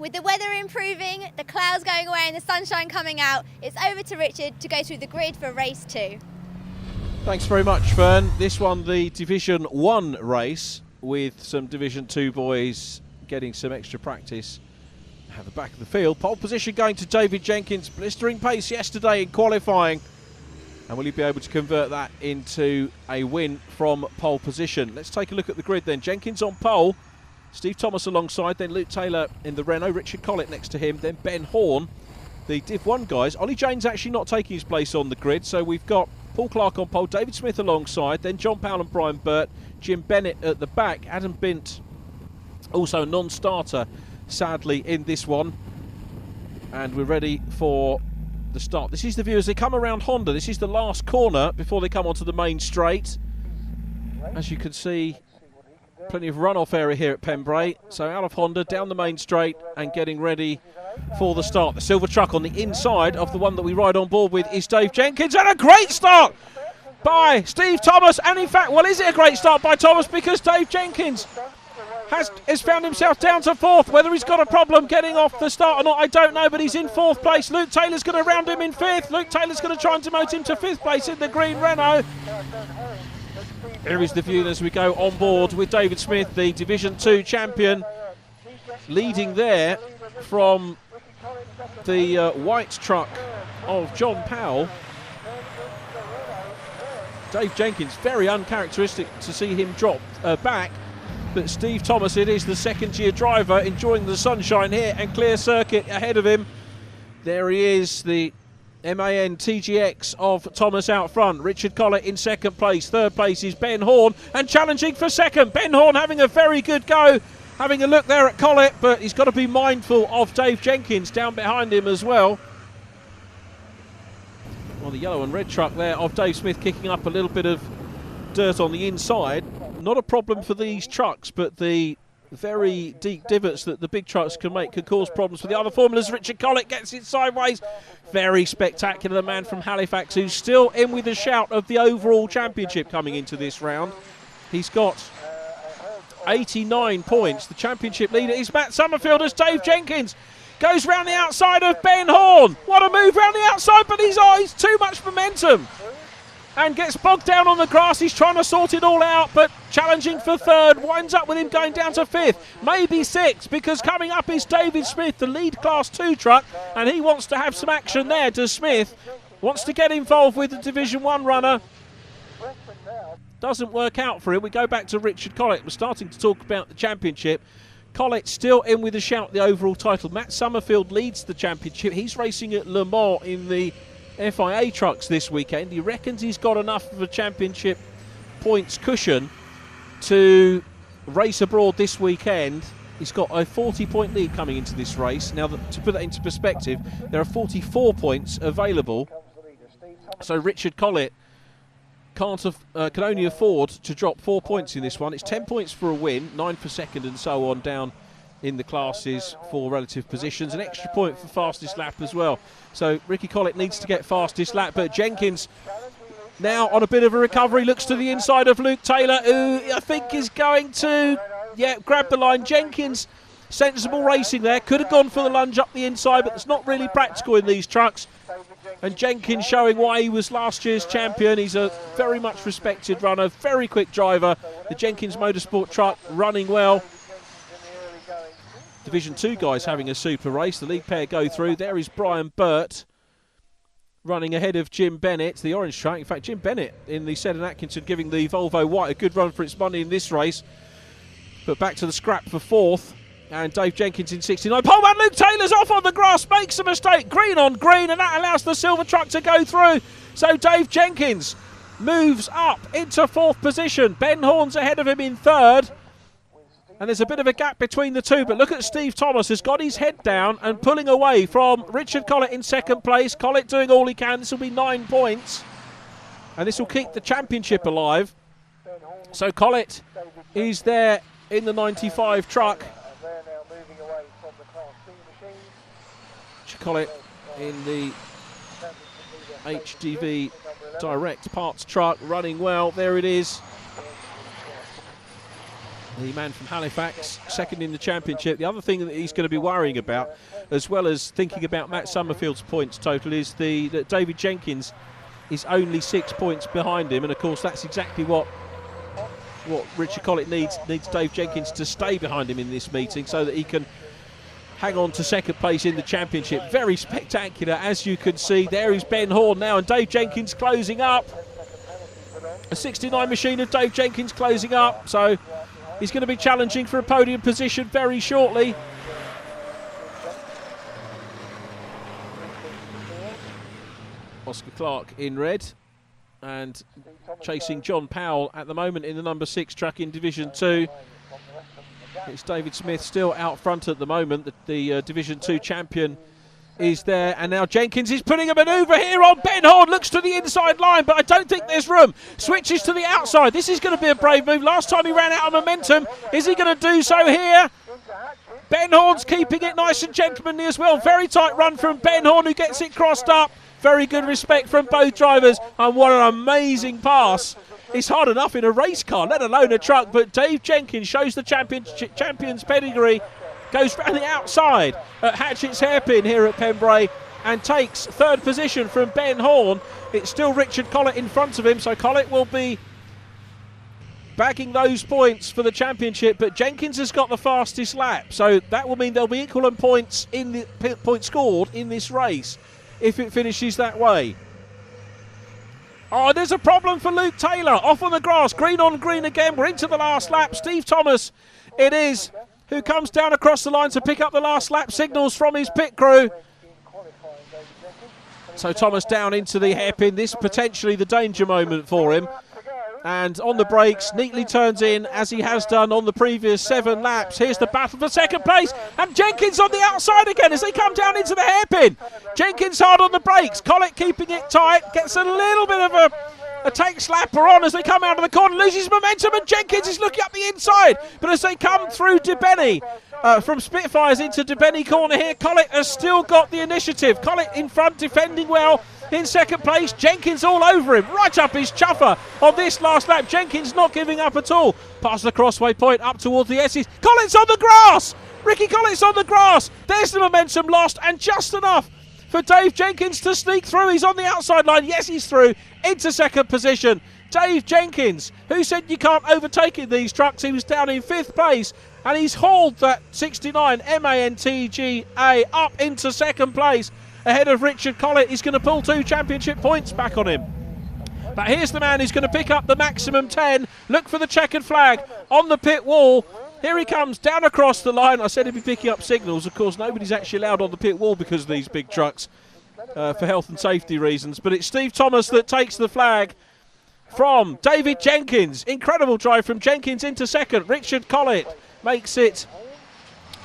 With the weather improving, the clouds going away and the sunshine coming out, it's over to Richard to go through the grid for race 2. Thanks very much, Fern. This one, the Division 1 race, with some Division 2 boys getting some extra practice at the back of the field. Pole position going to David Jenkins. Blistering pace yesterday in qualifying. And will he be able to convert that into a win from pole position? Let's take a look at the grid then. Jenkins on pole. Steve Thomas alongside, then Luke Taylor in the Renault, Richard Collett next to him, then Ben Horn, the Div 1 guys. Ollie Jane's actually not taking his place on the grid, so we've got Paul Clark on pole, David Smith alongside, then John Powell and Brian Burt, Jim Bennett at the back, Adam Bint, also a non-starter, sadly, in this one. And we're ready for the start. This is the view as they come around Honda. This is the last corner before they come onto the main straight. As you can see, plenty of runoff area here at Pembrey. So out of Honda, down the main straight and getting ready for the start. The silver truck on the inside of the one that we ride on board with is Dave Jenkins. And a great start by Steve Thomas. And in fact, well, is it a great start by Thomas? Because Dave Jenkins has found himself down to 4th. Whether he's got a problem getting off the start or not, I don't know, but he's in 4th place. Luke Taylor's going to round him in 5th. Luke Taylor's going to try and demote him to 5th place in the green Renault. Here is the view as we go on board with David Smith, the Division 2 champion, leading there from the white truck of John Powell. Dave Jenkins, very uncharacteristic to see him drop back, but Steve Thomas, it is the second-year driver, enjoying the sunshine here and clear circuit ahead of him. There he is, the MAN TGX of Thomas out front. Richard Collett in 2nd place. 3rd place is Ben Horn, and challenging for 2nd. Ben Horn having a very good go, having a look there at Collett, but he's got to be mindful of Dave Jenkins down behind him as well. Well, the yellow and red truck there of Dave Smith kicking up a little bit of dirt on the inside. Not a problem for these trucks, but the very deep divots that the big trucks can make could cause problems for the other formulas. Richard Collett gets it sideways. Very spectacular, the man from Halifax, who's still in with a shout of the overall championship coming into this round. He's got 89 points. The championship leader is Matt Summerfield as Dave Jenkins goes round the outside of Ben Horn. What a move round the outside, but he's too much momentum and gets bogged down on the grass. He's trying to sort it all out, but challenging for 3rd, winds up with him going down to 5th, maybe 6th, because coming up is David Smith, the lead Class 2 truck, and he wants to have some action there. Does Smith wants to get involved with the Division 1 runner. Doesn't work out for him. We go back to Richard Collett. We're starting to talk about the championship. Collett still in with a shout, the overall title. Matt Summerfield leads the championship. He's racing at Le Mans in the FIA trucks this weekend. He reckons he's got enough of a championship points cushion to race abroad this weekend. He's got a 40-point lead coming into this race. Now, to put that into perspective, there are 44 points available. So Richard Collett can only afford to drop 4 points in this one. It's 10 points for a win, 9 for 2nd and so on down in the classes for relative positions. An extra point for fastest lap as well. So Ricky Collett needs to get fastest lap, but Jenkins now on a bit of a recovery, looks to the inside of Luke Taylor, who I think is going to grab the line. Jenkins, sensible racing there, could have gone for the lunge up the inside, but it's not really practical in these trucks. And Jenkins showing why he was last year's champion. He's a very much respected runner, very quick driver. The Jenkins Motorsport truck running well. Division 2 guys having a super race. The lead pair go through. There is Brian Burt running ahead of Jim Bennett, the orange truck. In fact, Jim Bennett in the Seddon Atkinson giving the Volvo White a good run for its money in this race. But back to the scrap for 4th. And Dave Jenkins in 69. Pole man Luke Taylor's off on the grass, makes a mistake. Green on green, and that allows the silver truck to go through. So Dave Jenkins moves up into 4th position. Ben Horn's ahead of him in 3rd. And there's a bit of a gap between the two, but look at Steve Thomas, has got his head down and pulling away from Richard Collett in 2nd place. Collett doing all he can. This will be 9 points. And this will keep the championship alive. So Collett is there in the 95 truck. Collett in the HDV Direct Parts truck, running well. There it is. the man from Halifax, second in the championship. The other thing that he's going to be worrying about, as well as thinking about Matt Summerfield's points total, is that David Jenkins is only 6 points behind him, and of course that's exactly what Richard Collett needs Dave Jenkins to stay behind him in this meeting so that he can hang on to second place in the championship. Very spectacular, as you can see. There is Ben Horn now, and Dave Jenkins closing up. A 69 machine of Dave Jenkins closing up, so he's going to be challenging for a podium position very shortly. Oscar Clark in red and chasing John Powell at the moment in the number 6 truck in Division 2. It's David Smith still out front at the moment. The Division 2 champion is there, and now Jenkins is putting a manoeuvre here on Ben Horn. Looks to the inside line, but I don't think there's room. Switches to the outside. This is going to be a brave move. Last time he ran out of momentum. Is he going to do so here? Ben Horn's keeping it nice and gentlemanly as well. Very tight run from Ben Horn, who gets it crossed up. Very good respect from both drivers, and what an amazing pass. It's hard enough in a race car, let alone a truck, but Dave Jenkins shows the champion's pedigree, goes round the outside at Hatchett's hairpin here at Pembrey and takes third position from Ben Horn. It's still Richard Collett in front of him, so Collett will be bagging those points for the championship, but Jenkins has got the fastest lap, so that will mean there'll be equal points in the points scored in this race if it finishes that way. Oh, there's a problem for Luke Taylor. Off on the grass, green on green again. We're into the last lap. Steve Thomas it is who comes down across the line to pick up the last lap signals from his pit crew. So Thomas down into the hairpin. This potentially the danger moment for him. And on the brakes, neatly turns in as he has done on the previous 7 laps. Here's the battle for second place, and Jenkins on the outside again as they come down into the hairpin. Jenkins hard on the brakes, Collett keeping it tight, gets a little bit of a tank slapper on as they come out of the corner, loses momentum, and Jenkins is looking up the inside. But as they come through Debenny, from Spitfires into Debenny corner here, Collett has still got the initiative. Collett in front, defending well. In second place, Jenkins all over him, right up his chuffer on this last lap. Jenkins not giving up at all. Past the crossway point, up towards the S's. Collett's on the grass! Ricky Collett's on the grass. There's the momentum lost, and just enough for Dave Jenkins to sneak through. He's on the outside line. Yes, he's through into second position. Dave Jenkins, who said you can't overtake in these trucks, he was down in 5th place, and he's hauled that 69 MANTGA up into second place. Ahead of Richard Collett. He's going to pull 2 championship points back on him. But here's the man who's going to pick up the maximum 10. Look for the checkered flag on the pit wall. Here he comes down across the line. I said he'd be picking up signals. Of course, nobody's actually allowed on the pit wall because of these big trucks for health and safety reasons. But it's Steve Thomas that takes the flag from David Jenkins. Incredible drive from Jenkins into second. Richard Collett makes it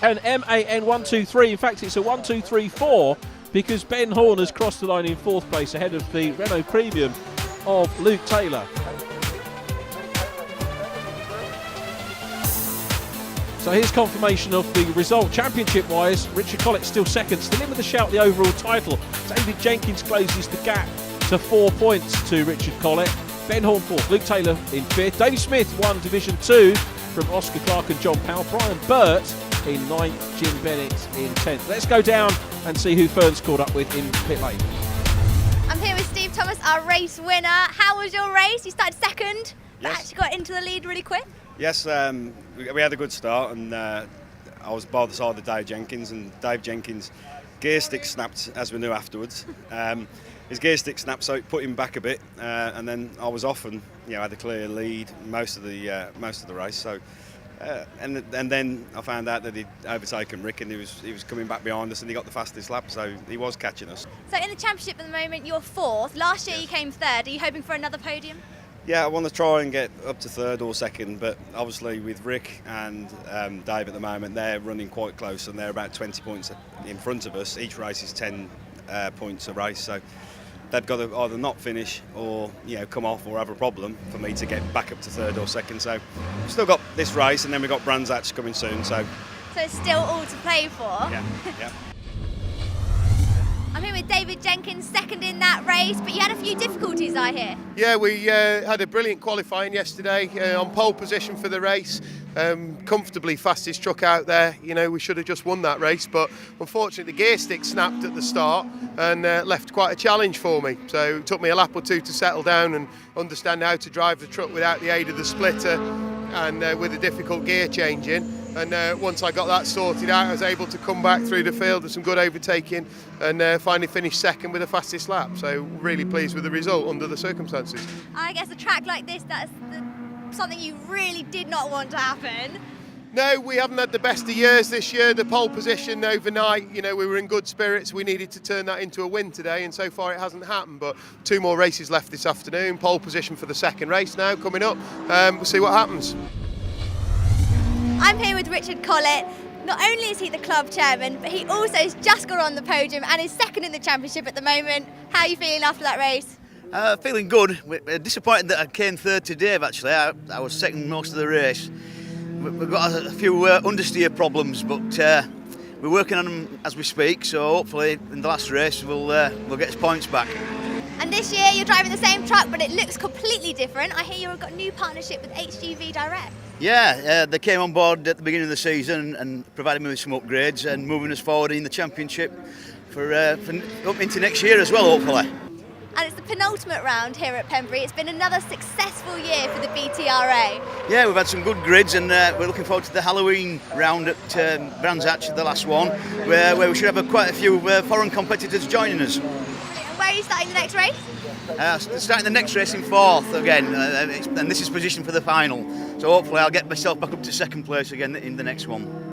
an MAN123. In fact, it's a 1-2-3-4. Because Ben Horn has crossed the line in 4th place ahead of the Renault Premium of Luke Taylor. So here's confirmation of the result. Championship-wise, Richard Collett still second, still in with a shout the overall title. David Jenkins closes the gap to 4 points to Richard Collett. Ben Horn 4th, Luke Taylor in 5th. Dave Smith won Division 2 from Oscar Clark and John Powell. Brian Burt in 9th, Jim Bennett in 10th. Let's go down and see who Fern's caught up with in pit lane. I'm here with Steve Thomas, our race winner. How was your race? You started second, but Yes. actually got into the lead really quick. Yes, we had a good start, and I was by the side of Dave Jenkins, and Dave Jenkins' gear stick snapped, as we knew afterwards. His gear stick snapped, so it put him back a bit, and then I was off and had a clear lead most of the race. So. And then I found out that he'd overtaken Rick, and he was coming back behind us, and he got the fastest lap, so he was catching us. So in the championship at the moment, you're 4th. Last year you came 3rd. Are you hoping for another podium? Yeah, I want to try and get up to 3rd or 2nd, but obviously with Rick and Dave at the moment, they're running quite close, and they're about 20 points in front of us. Each race is 10 points a race, so they've got to either not finish or come off or have a problem for me to get back up to 3rd or 2nd. So we've still got this race, and then we've got Brands Hatch coming soon. So it's still all to play for. yeah. I'm here with David Jenkins, second in that race, but you had a few difficulties, I hear. Yeah, we had a brilliant qualifying yesterday, on pole position for the race. Comfortably fastest truck out there. You know, we should have just won that race, but unfortunately the gear stick snapped at the start and left quite a challenge for me. So it took me a lap or two to settle down and understand how to drive the truck without the aid of the splitter and with a difficult gear changing. And once I got that sorted out, I was able to come back through the field with some good overtaking and finally finish second with the fastest lap. So really pleased with the result under the circumstances. I guess a track like this, that's something you really did not want to happen. No, we haven't had the best of years this year. The pole position overnight, you know, we were in good spirits. We needed to turn that into a win today, and so far it hasn't happened. But 2 more races left this afternoon. Pole position for the second race now coming up. We'll see what happens. I'm here with Richard Collett. Not only is he the club chairman, but he also has just got on the podium and is second in the championship at the moment. How are you feeling after that race? Feeling good. We're disappointed that I came third to Dave, actually. I was second most of the race. We've got a few understeer problems, but we're working on them as we speak, so hopefully in the last race we'll get his points back. And this year you're driving the same truck, but it looks completely different. I hear you've got a new partnership with HGV Direct. Yeah, they came on board at the beginning of the season and provided me with some upgrades and moving us forward in the championship for up into next year as well, hopefully. And it's the penultimate round here at Pembrey. It's been another successful year for the BTRA. Yeah, we've had some good grids and we're looking forward to the Halloween round at Brands Hatch, the last one, where we should have quite a few foreign competitors joining us. And where are you starting the next race? Starting the next race in 4th again, and this is position for the final. So hopefully I'll get myself back up to second place again in the next one.